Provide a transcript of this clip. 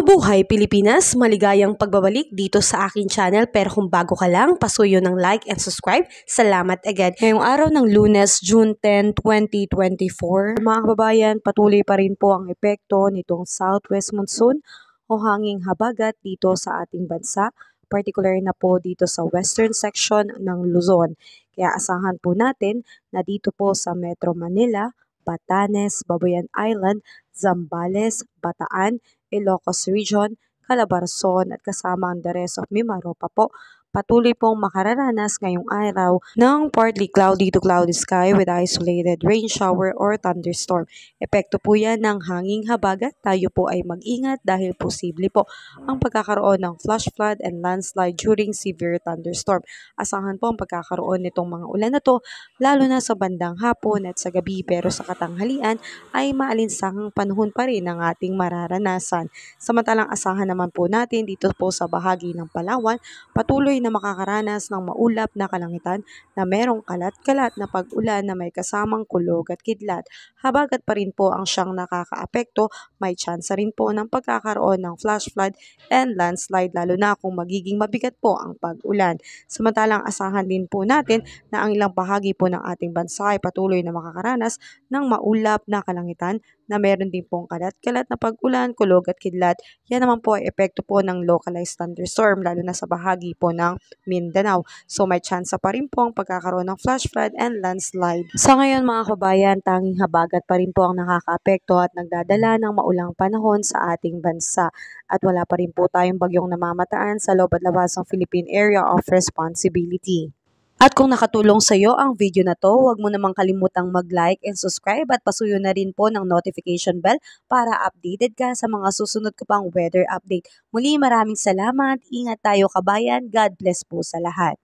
Mabuhay Pilipinas! Maligayang pagbabalik dito sa aking channel, pero kung bago ka lang, pasuyo ng like and subscribe. Salamat agad. Ngayong araw ng Lunes, June 10, 2024, mga kababayan, patuloy pa rin po ang epekto nitong southwest monsoon o hanging habagat dito sa ating bansa, particular na po dito sa western section ng Luzon. Kaya asahan po natin na dito po sa Metro Manila, Batanes, Babuyan Island, Zambales, Bataan, Ilocos Region, Calabarzon at kasama ang the rest of Mimaropa po, patuloy pong makararanas ngayong araw ng partly cloudy to cloudy sky with isolated rain shower or thunderstorm. Epekto po yan ng hanging habagat. Tayo po ay mag-ingat dahil posible po ang pagkakaroon ng flash flood and landslide during severe thunderstorm. Asahan po ang pagkakaroon nitong mga ulan na to lalo na sa bandang hapon at sa gabi, pero sa katanghalian ay maalinsahang panahon pa rin ang ating mararanasan. Samantalang asahan naman po natin dito po sa bahagi ng Palawan, patuloy na makakaranas ng maulap na kalangitan na merong kalat-kalat na pag-ulan na may kasamang kulog at kidlat. Habagat pa rin po ang siyang nakakaapekto, may tsansa rin po ng pagkakaroon ng flash flood and landslide lalo na kung magiging mabigat po ang pag-ulan. Samantalang asahan din po natin na ang ilang bahagi po ng ating bansa ay patuloy na makakaranas ng maulap na kalangitan na meron din pong kalat-kalat na pag-ulan, kulog at kidlat. Yan naman po ay epekto po ng localized thunderstorm lalo na sa bahagi po ng Mindanao. So may tsansa pa rin po ang pagkakaroon ng flash flood and landslide. Sa ngayon mga kabayan, tanging habagat pa rin po ang nakakaapekto at nagdadala ng maulang panahon sa ating bansa. At wala pa rin po tayong bagyong namamataan sa loob at labas ng Philippine Area of Responsibility. At kung nakatulong sa iyo ang video na to, huwag mo namang kalimutang mag-like and subscribe at pasuyo na rin po ng notification bell para updated ka sa mga susunod ko pang weather update. Muli maraming salamat, ingat tayo kabayan, God bless po sa lahat.